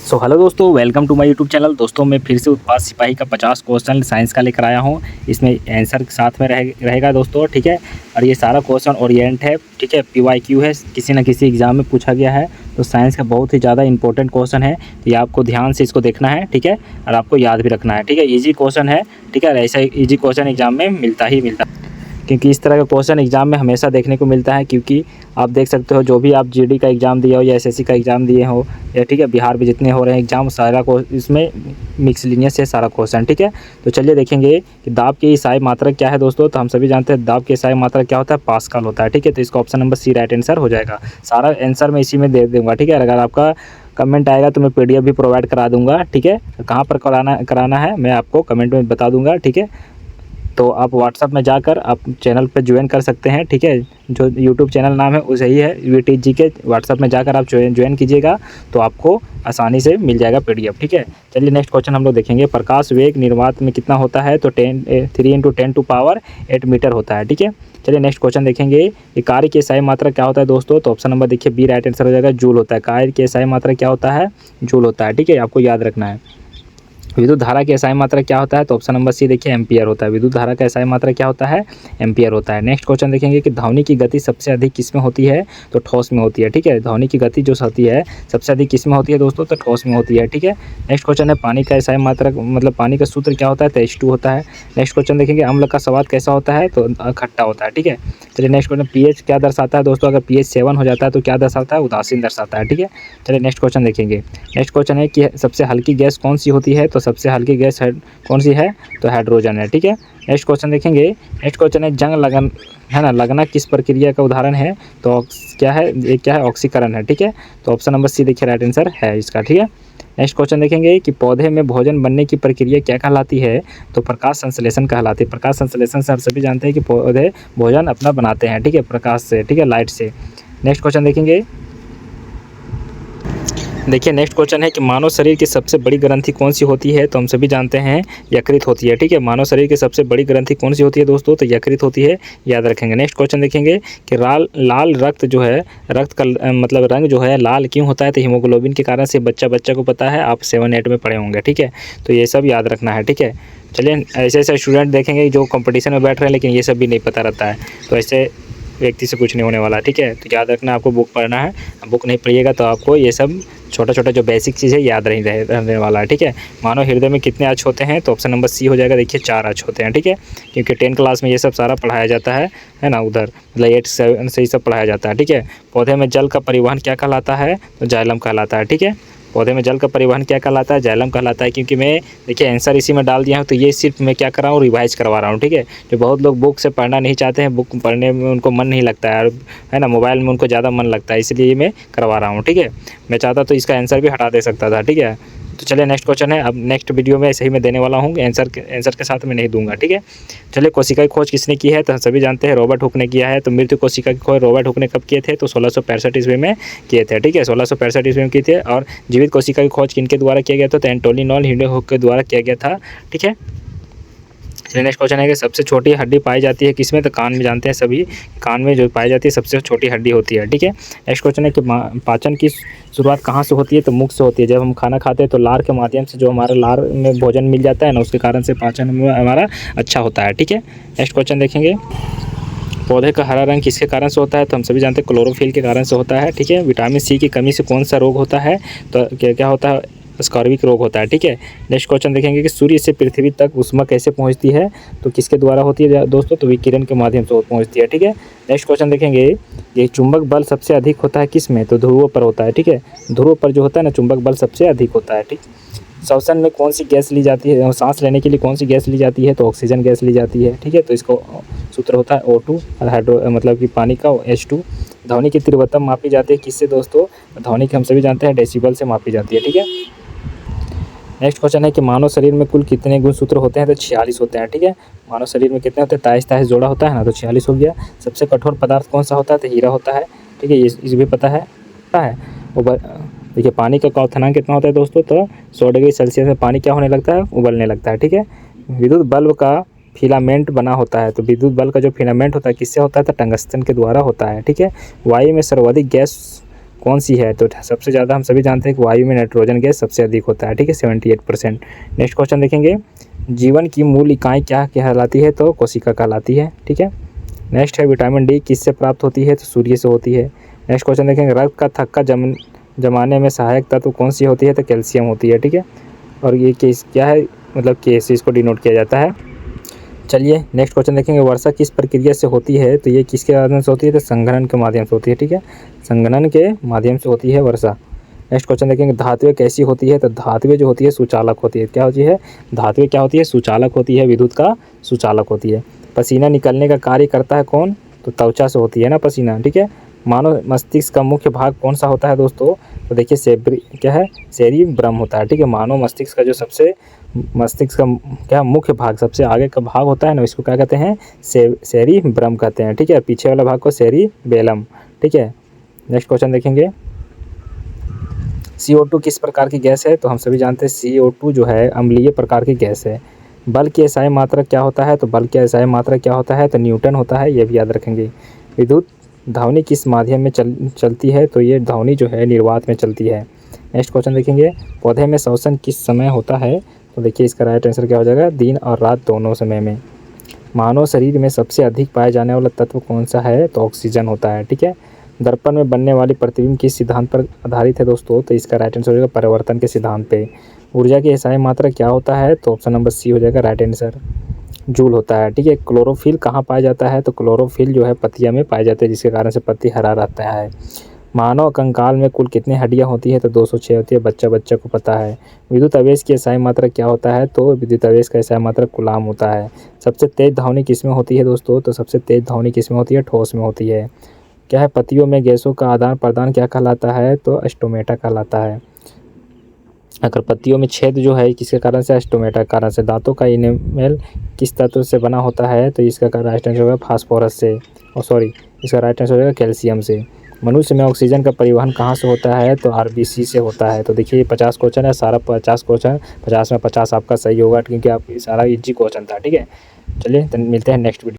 सो hello दोस्तों, welcome to my YouTube channel. दोस्तों मैं फिर से उत्पाद सिपाही का 50 क्वेश्चन साइंस का लेकर आया हूं। इसमें आंसर साथ में रहेगा दोस्तों, ठीक है। और ये सारा क्वेश्चन ओरिएंट है, ठीक है, PYQ है, किसी न किसी एग्जाम में पूछा गया है। तो साइंस का बहुत ही ज़्यादा इंपॉर्टेंट क्वेश्चन है, तो ये आपको ध्यान से इसको देखना है, ठीक है, और आपको याद भी रखना है, ठीक है। ईजी क्वेश्चन है, ठीक है, ऐसा ईजी क्वेश्चन एग्जाम में मिलता है, क्योंकि इस तरह का क्वेश्चन एग्जाम में हमेशा देखने को मिलता है। क्योंकि आप देख सकते हो, जो भी आप जीडी का एग्ज़ाम दिए हो या एसएससी का एग्ज़ाम दिए हो, या ठीक है, बिहार में जितने हो रहे हैं एग्ज़ाम, सारा को इसमें मिक्सलिनियस है सारा क्वेश्चन, ठीक है। तो चलिए देखेंगे कि दाब की ईसाई मात्रक क्या है दोस्तों। तो हम सभी जानते हैं दाब की ईसाई मात्रक क्या होता है, पास्कल होता है, ठीक है। तो इसका option number C right answer हो जाएगा। सारा आंसर मैं इसी में दे दूँगा, ठीक है। अगर आपका कमेंट आएगा तो मैं PDF भी प्रोवाइड करा दूँगा, ठीक है। कहाँ पर कराना है मैं आपको कमेंट में बता दूँगा, ठीक है। तो आप व्हाट्सअप में जाकर आप चैनल पे ज्वाइन कर सकते हैं, ठीक है। जो यूट्यूब चैनल नाम है वही है VTG के। व्हाट्सअप में जाकर आप ज्वाइन कीजिएगा तो आपको आसानी से मिल जाएगा PDF, ठीक है। चलिए नेक्स्ट क्वेश्चन हम लोग देखेंगे। प्रकाश वेग निर्वात में कितना होता है, तो 3 × 10⁸ मीटर होता है, ठीक है। चलिए नेक्स्ट क्वेश्चन देखेंगे कि कार्य की एसआई मात्रा क्या होता है दोस्तों। तो ऑप्शन नंबर देखिए बी राइट आंसर हो जाएगा, जूल होता है। कार्य की एसआई मात्रा क्या होता है, जूल होता है, ठीक है। आपको याद रखना है। विद्युत धारा की एसआई मात्रा क्या होता है, तो ऑप्शन नंबर सी देखिए एम्पियर होता है। विद्युत धारा का एसआई मात्रा क्या होता है, एम्पियर होता है। नेक्स्ट क्वेश्चन देखेंगे कि ध्वनि की गति सबसे अधिक किस में होती है, तो ठोस में होती है, ठीक है। ध्वनि की गति जो होती है सबसे अधिक किस में होती है दोस्तों, तो ठोस में होती है, ठीक है। नेक्स्ट क्वेश्चन है पानी का एसआई मात्रा मतलब पानी का सूत्र क्या होता है, तो H2 होता है। नेक्स्ट क्वेश्चन देखेंगे अम्ल का स्वाद कैसा होता है, तो खट्टा होता है, ठीक है। चलिए नेक्स्ट क्वेश्चन pH क्या दर्शाता है दोस्तों। अगर pH 7 हो जाता है तो क्या दर्शाता है, उदासीन दर्शाता है, ठीक है। चलिए नेक्स्ट क्वेश्चन देखेंगे। नेक्स्ट क्वेश्चन है कि सबसे हल्की गैस कौन सी होती है, तो सबसे हल्की गैस कौन सी है, तो हाइड्रोजन है, ठीक है। नेक्स्ट क्वेश्चन देखेंगे। नेक्स्ट क्वेश्चन है जंग लगन है ना, लगना किस प्रक्रिया का उदाहरण है, तो क्या है, ये क्या है, ऑक्सीकरण है, ठीक है। तो ऑप्शन नंबर सी देखिए राइट आंसर है इसका, ठीक है। नेक्स्ट क्वेश्चन देखेंगे कि पौधे में भोजन बनने की प्रक्रिया क्या कहलाती है, तो प्रकाश संश्लेषण कहलाती है। प्रकाश संश्लेषण से आप सभी जानते हैं कि पौधे भोजन अपना बनाते हैं, ठीक है, प्रकाश से, ठीक है, लाइट से। नेक्स्ट क्वेश्चन देखेंगे। देखिए नेक्स्ट क्वेश्चन है कि मानव शरीर की सबसे बड़ी ग्रंथि कौन सी होती है, तो हम सभी जानते हैं यकृत होती है, ठीक है। मानव शरीर की सबसे बड़ी ग्रंथि कौन सी होती है दोस्तों, तो यकृत होती है, याद रखेंगे। नेक्स्ट क्वेश्चन देखेंगे कि लाल रक्त जो है, रक्त का मतलब रंग जो है लाल क्यों होता है, तो हीमोग्लोबिन के कारण से बच्चा को पता है, आप 7-8 में पढ़े होंगे, ठीक है। तो ये सब याद रखना है, ठीक है। चलिए ऐसे ऐसे स्टूडेंट देखेंगे जो कंपटीशन में बैठ रहे हैं लेकिन ये सब भी नहीं पता रहता है, तो ऐसे व्यक्ति से कुछ नहीं होने वाला, ठीक है। तो याद रखना, आपको बुक पढ़ना है। बुक नहीं पढ़िएगा तो आपको ये सब छोटा छोटा जो बेसिक चीज़ है याद नहीं रहने वाला है, ठीक है। मानव हृदय में कितने अक्ष होते हैं, तो ऑप्शन नंबर सी हो जाएगा, देखिए 4 अक्ष होते हैं, ठीक है। क्योंकि 10 क्लास में ये सब सारा पढ़ाया जाता है ना, उधर मतलब 8-7 से ये सब पढ़ाया जाता है, ठीक है। पौधे में जल का परिवहन क्या कहलाता है, तो जाइलम कहलाता है, ठीक है। पौधे में जल का परिवहन क्या कहलाता है, जाइलम कहलाता है। क्योंकि मैं देखिए आंसर इसी में डाल दिया हूँ, तो ये सिर्फ मैं क्या कर रहा हूँ, रिवाइज करवा रहा हूँ, ठीक है। जो बहुत लोग बुक से पढ़ना नहीं चाहते हैं, बुक पढ़ने में उनको मन नहीं लगता है, और है ना, मोबाइल में उनको ज़्यादा मन लगता है, इसलिए मैं करवा रहा हूँ, ठीक है। मैं चाहता तो इसका आंसर भी हटा दे सकता था, ठीक है। तो चलिए नेक्स्ट क्वेश्चन है। अब नेक्स्ट वीडियो में ऐसे ही मैं देने वाला हूँ, आंसर के साथ मैं नहीं दूंगा, ठीक है। चलिए कोशिका की खोज किसने की है, तो सभी जानते हैं रॉबर्ट हुक ने किया है। तो मृत्यु कोशिका की खोज रॉबर्ट हुक ने कब किए थे, तो 1665 ईस्वी में किए थे, ठीक है। 1665 ईस्वी में किए थे। और जीवित कोशिका की खोज किनके द्वारा किया गया था, तो एंटोनी हिंडनबर्ग के द्वारा किया गया था, ठीक है। चलिए नेक्स्ट क्वेश्चन है कि सबसे छोटी हड्डी पाई जाती है किसमें, तो कान में। जानते हैं सभी, कान में जो पाई जाती है सबसे छोटी हड्डी होती है, ठीक है। नेक्स्ट क्वेश्चन है कि पाचन की शुरुआत कहाँ से होती है, तो मुख से होती है। जब हम खाना खाते हैं तो लार के माध्यम से जो हमारे लार में भोजन मिल जाता है ना, उसके कारण से पाचन में हमारा अच्छा होता है, ठीक है। नेक्स्ट क्वेश्चन देखेंगे। पौधे का हरा रंग किसके कारण से होता है, तो हम सभी जानते हैं क्लोरोफिल के कारण से होता है, ठीक है। विटामिन सी की कमी से कौन सा रोग होता है, तो क्या होता है, स्कर्विक रोग होता है, ठीक है। नेक्स्ट क्वेश्चन देखेंगे कि सूर्य से पृथ्वी तक ऊष्मा कैसे पहुंचती है, तो किसके द्वारा होती है दोस्तों, तो विकिरण के माध्यम से पहुंचती है, ठीक है। नेक्स्ट क्वेश्चन देखेंगे ये चुंबक बल सबसे अधिक होता है किस में, तो ध्रुवों पर होता है, ठीक है। ध्रुवों पर जो होता है ना, चुंबक बल सबसे अधिक होता है, ठीक। श्वसन में कौन सी गैस ली जाती है, सांस लेने के लिए कौन सी गैस ली जाती है, तो ऑक्सीजन गैस ली जाती है, ठीक है। तो इसको सूत्र होता है O2 और हाइड्रो मतलब कि पानी का H2। ध्वनि की तीव्रता मापी जाती है किससे दोस्तों, ध्वनि की हम सभी जानते हैं डेसिबल से मापी जाती है, ठीक है। नेक्स्ट क्वेश्चन है कि मानव शरीर में कुल कितने गुणसूत्र होते हैं, तो 46 होते हैं, ठीक है। मानव शरीर में कितने होते हैं, 23 जोड़ा होता है ना, तो 46 हो गया। सबसे कठोर पदार्थ कौन सा होता है, तो हीरा होता है, ठीक है। ये भी पता है देखिए पानी का क्वथनांक कितना होता है दोस्तों, तो 100 डिग्री सेल्सियस में पानी क्या होने लगता है, उबलने लगता है, ठीक है। विद्युत बल्ब का फिलामेंट बना होता है, तो विद्युत बल्ब का जो फिलामेंट होता है किससे होता है, तो टंगस्टन के द्वारा होता है, ठीक है। वायु में सर्वाधिक गैस कौन सी है? तो सबसे ज़्यादा हम सभी जानते हैं कि वायु में नाइट्रोजन गैस सबसे अधिक होता है, ठीक है, 78%। नेक्स्ट क्वेश्चन देखेंगे, जीवन की मूल इकाई क्या कहलाती है? तो कोशिका कहलाती है, ठीक है। नेक्स्ट है विटामिन डी किससे प्राप्त होती है? तो सूर्य से होती है। नेक्स्ट क्वेश्चन देखेंगे, रक्त का थक्का जमाने में सहायक तत्व कौन सी होती है? तो कैल्शियम होती है, ठीक है। और ये केस क्या है, मतलब केस इसको डिनोट किया जाता है। चलिए नेक्स्ट क्वेश्चन देखेंगे, वर्षा किस प्रक्रिया से होती है? तो ये किसके माध्यम से होती है? तो संघनन के माध्यम से होती है, ठीक है, संघनन के माध्यम से होती है वर्षा। नेक्स्ट क्वेश्चन देखेंगे, धातुएं कैसी होती है? तो धातुएं जो होती है सुचालक होती है। क्या होती है? धातुएं क्या होती है? सुचालक होती है, विद्युत का सुचालक होती है। पसीना निकलने का कार्य करता है कौन? तो त्वचा से होती है ना पसीना, ठीक है। मानव मस्तिष्क का मुख्य भाग कौन सा होता है दोस्तों? तो देखिए क्या है, सेरिब्रम होता है, ठीक है। मानव मस्तिष्क का जो सबसे मस्तिष्क का क्या मुख्य भाग, सबसे आगे का भाग होता है ना, इसको क्या कहते हैं? सेरिब्रम कहते हैं, ठीक है। पीछे वाला भाग को सेरिबेलम, ठीक है। नेक्स्ट क्वेश्चन देखेंगे, CO2 किस प्रकार की गैस है? तो हम सभी जानते हैं CO2 जो है अम्लीय प्रकार की गैस है। बल की एसआई मात्रक क्या होता है? तो बल की एसआई मात्रक क्या होता है? तो न्यूटन होता है, ये भी याद रखेंगे। विद्युत ध्वनि किस माध्यम में चलती है? तो ये ध्वनि जो है निर्वात में चलती है। नेक्स्ट क्वेश्चन देखेंगे, पौधे में श्वसन किस समय होता है? तो देखिए इसका राइट आंसर क्या हो जाएगा? दिन और रात दोनों समय में। मानव शरीर में सबसे अधिक पाया जाने वाला तत्व कौन सा है? तो ऑक्सीजन होता है, ठीक है। दर्पण में बनने वाली प्रतिबिंब किस सिद्धांत पर आधारित है दोस्तों? तो इसका राइट आंसर हो जाएगा परिवर्तन के सिद्धांत पे। ऊर्जा की एसआई मात्रा क्या होता है? तो ऑप्शन नंबर सी हो जाएगा राइट आंसर, जूल होता है, ठीक है। क्लोरोफिल कहाँ पाया जाता है? तो क्लोरोफिल जो है पत्तियां में पाया जाता है, जिसके कारण से पत्ती हरा रहता है। मानव कंकाल में कुल कितनी हड्डियां होती है? तो 206 होती है, बच्चा को पता है। विद्युत आवेश की एसआई मात्रा क्या होता है? तो विद्युत आवेश का एसआई मात्रा कूलाम होता है। सबसे तेज ध्वनि किसमें होती है दोस्तों? तो सबसे तेज ध्वनि किसमें होती है? ठोस में होती है। क्या है, पत्तियों में गैसों का आदान प्रदान क्या कहलाता है? तो स्टोमेटा कहलाता है। अगर पत्तियों में छेद जो है किसके कारण से? स्टोमेटा के कारण से। दांतों का इनेमेल किस तत्व से बना होता है? तो इसका राइट आंसर होगा फास्फोरस से, इसका राइट आंसर होगा कैल्शियम से। मनुष्य में ऑक्सीजन का परिवहन कहाँ से होता है? तो RBC से होता है। तो देखिए 50 क्वेश्चन है, सारा 50 क्वेश्चन, 50 में 50 आपका सही होगा, क्योंकि आप सारा इजी क्वेश्चन था, ठीक है। चलिए मिलते हैं नेक्स्ट वीडियो।